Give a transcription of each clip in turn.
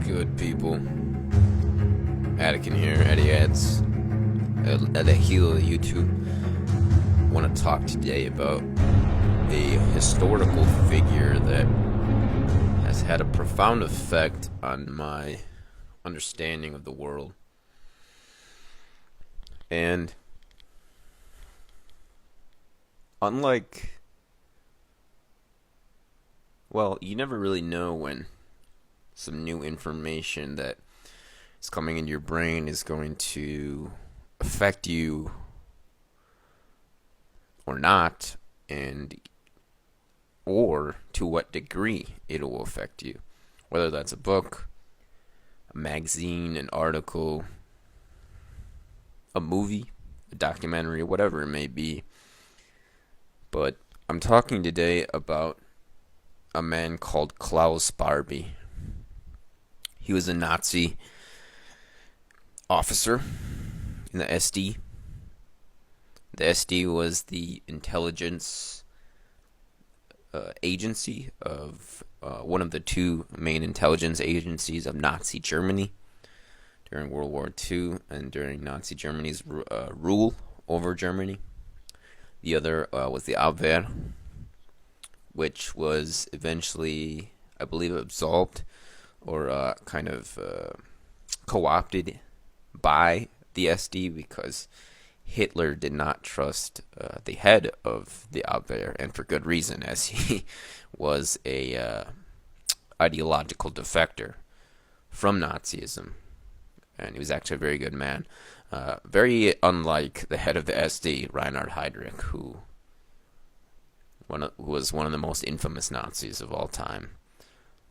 good, people? Adakin here, Addy Ads, at the heel of YouTube. I want to talk today about a historical figure that has had a profound effect on my understanding of the world. And unlike, well, you never really know when some new information that is coming into your brain is going to affect you or not, and or to what degree it will affect you. Whether that's a book, a magazine, an article, a movie, a documentary, whatever it may be. But I'm talking today about a man called Klaus Barbie. He was a Nazi officer in the SD. The SD was the intelligence agency of one of the two main intelligence agencies of Nazi Germany during World War II and during Nazi Germany's rule over Germany. The other was the Abwehr, which was eventually, I believe, absolved or kind of co-opted by the SD because Hitler did not trust the head of the Abwehr, and for good reason, as he was a ideological defector from Nazism, and he was actually a very good man. Very unlike the head of the SD, Reinhard Heydrich, who was one of the most infamous Nazis of all time.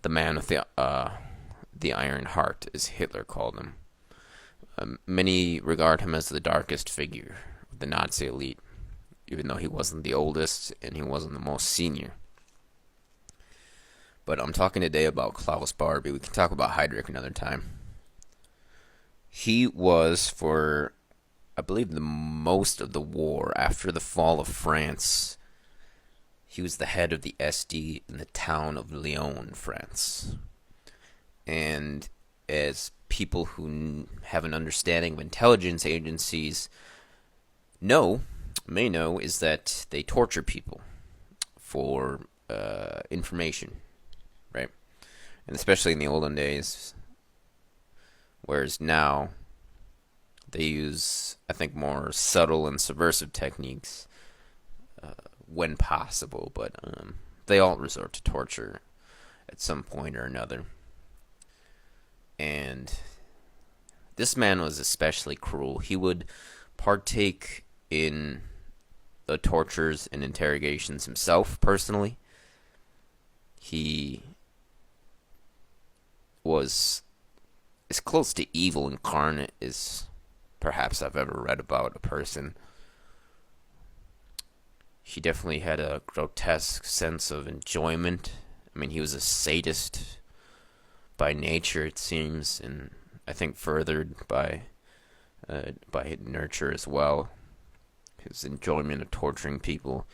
The man with the Iron Heart, as Hitler called him. Many regard him as the darkest figure of the Nazi elite, even though he wasn't the oldest and he wasn't the most senior. But I'm talking today about Klaus Barbie. We can talk about Heydrich another time. He was, for, I believe, the most of the war, after the fall of France, he was the head of the SD in the town of Lyon, France. And as people who have an understanding of intelligence agencies may know, is that they torture people for information, right? And especially in the olden days, whereas now they use, I think, more subtle and subversive techniques when possible, but they all resort to torture at some point or another. And this man was especially cruel. He would partake in the tortures and interrogations himself, personally. He was as close to evil incarnate as perhaps I've ever read about a person. He definitely had a grotesque sense of enjoyment. I mean, he was a sadist by nature, it seems, and I think furthered by nurture as well. His enjoyment of torturing people,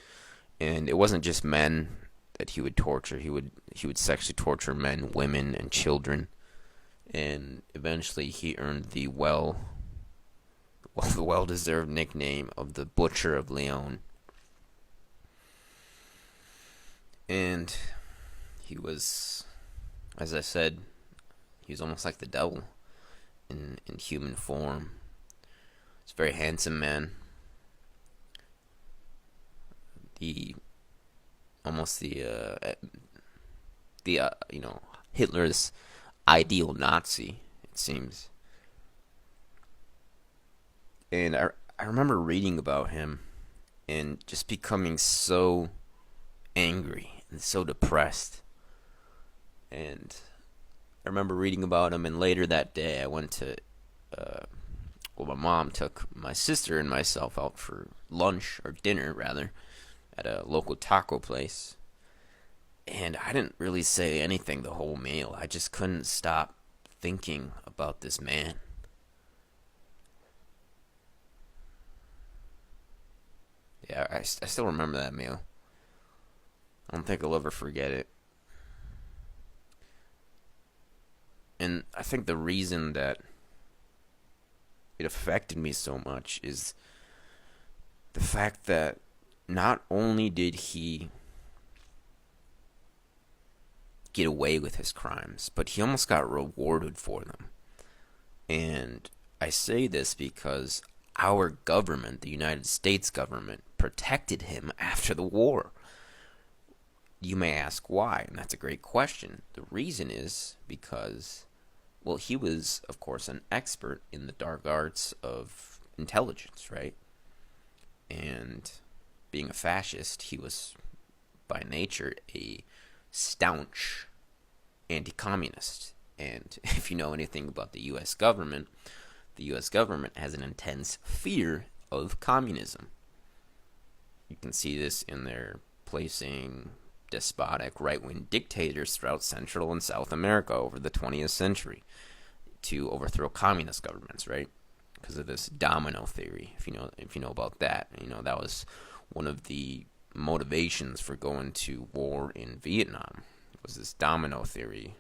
and it wasn't just men that he would torture. He would sexually torture men, women, and children, and eventually he earned the well-deserved nickname of the Butcher of Lyon. And he was, as I said, he was almost like the devil in human form. He's a very handsome man. Hitler's ideal Nazi, it seems. And I remember reading about him and just becoming so angry and so depressed. And I remember reading about him, and later that day I went to, my mom took my sister and myself out for lunch, or dinner rather, at a local taco place. And I didn't really say anything the whole meal. I just couldn't stop thinking about this man. Yeah, I still remember that meal. I don't think I'll ever forget it. And I think the reason that it affected me so much is the fact that not only did he get away with his crimes, but he almost got rewarded for them. And I say this because our government, the United States government, protected him after the war. You may ask why, and that's a great question. The reason is because, well, he was, of course, an expert in the dark arts of intelligence, right? And being a fascist, he was, by nature, a staunch anti-communist. And if you know anything about the U.S. government, the U.S. government has an intense fear of communism. You can see this in their placing despotic right-wing dictators throughout Central and South America over the 20th century to overthrow communist governments, right? Because of this domino theory. If you know about that, that was one of the motivations for going to war in Vietnam. Was this domino theory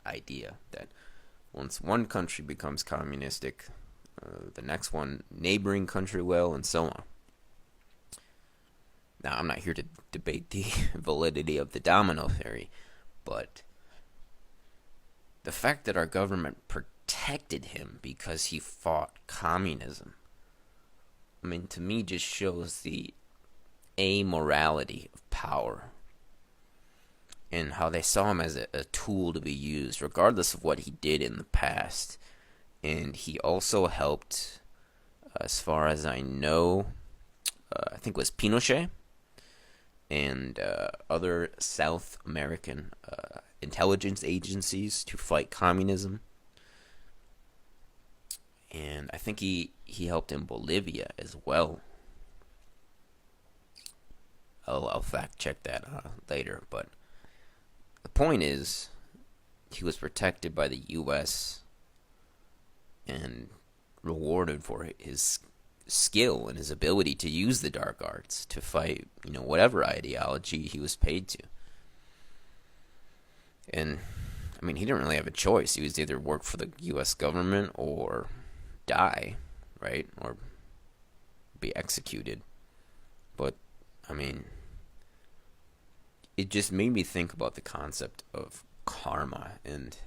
idea that once one country becomes communistic, the next one neighboring country will, and so on. Now, I'm not here to debate the validity of the domino theory, but the fact that our government protected him because he fought communism, I mean, to me just shows the amorality of power and how they saw him as a tool to be used, regardless of what he did in the past. And he also helped, as far as I know, I think it was Pinochet and other South American intelligence agencies to fight communism. And I think he helped in Bolivia as well. I'll fact check that later, but the point is, he was protected by the U.S. and rewarded for his skill and his ability to use the dark arts to fight, whatever ideology he was paid to. And, I mean, he didn't really have a choice. He was either work for the U.S. government or die, right? Or be executed. But, I mean, it just made me think about the concept of karma. And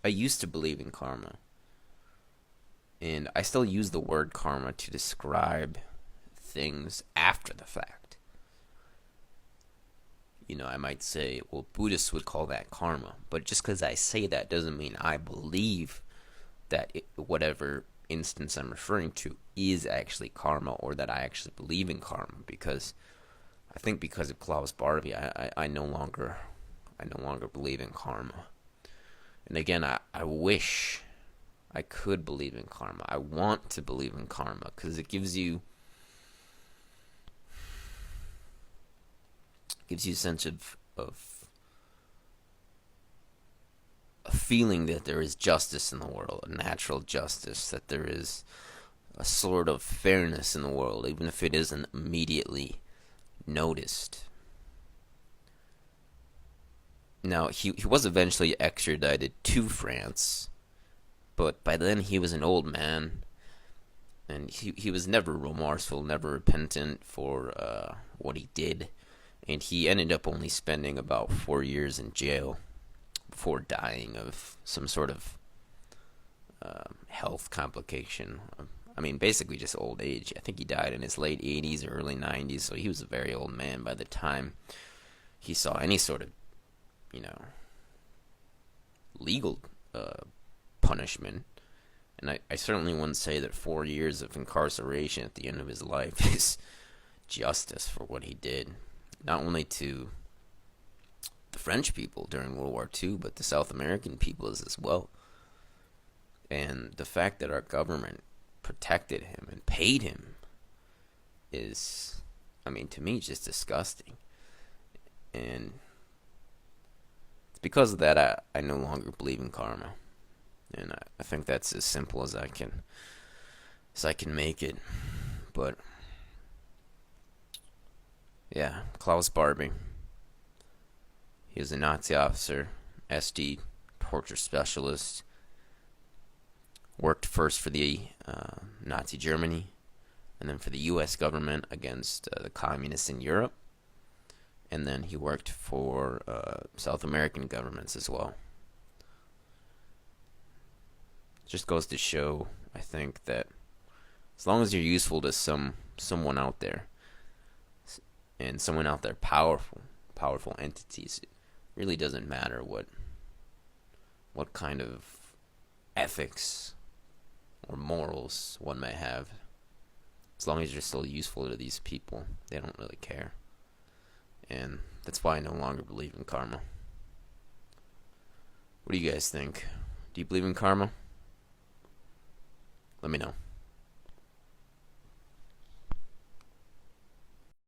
I used to believe in karma. And I still use the word karma to describe things after the fact. I might say, well, Buddhists would call that karma. But just because I say that doesn't mean I believe that whatever instance I'm referring to is actually karma, or that I actually believe in karma. Because I think because of Klaus Barbie, I no longer believe in karma. And again, I wish I could believe in karma. I want to believe in karma because it gives you a sense of a feeling that there is justice in the world, a natural justice, that there is a sort of fairness in the world, even if it isn't immediately noticed. Now, he was eventually extradited to France, but by then he was an old man, and he was never remorseful, never repentant for what he did, and he ended up only spending about 4 years in jail before dying of some sort of health complication. I mean, basically just old age. I think he died in his late 80s or early 90s, so he was a very old man by the time he saw any sort of, legal punishment. And I certainly wouldn't say that 4 years of incarceration at the end of his life is justice for what he did. Not only to the French people during World War II, but the South American peoples as well. And the fact that our government protected him and paid him is, to me, just disgusting. And it's because of that I no longer believe in karma. And I think that's as simple as I can make it. But yeah, Klaus Barbie. He was a Nazi officer, SD, torture specialist. Worked first for the Nazi Germany, and then for the U.S. government against the communists in Europe. And then he worked for South American governments as well. Just goes to show, I think, that as long as you're useful to someone out there, and someone out there powerful entities, it really doesn't matter what kind of ethics or morals one may have. As long as you're still useful to these people, they don't really care. And that's why I no longer believe in karma. What do you guys think? Do you believe in karma? Let me know.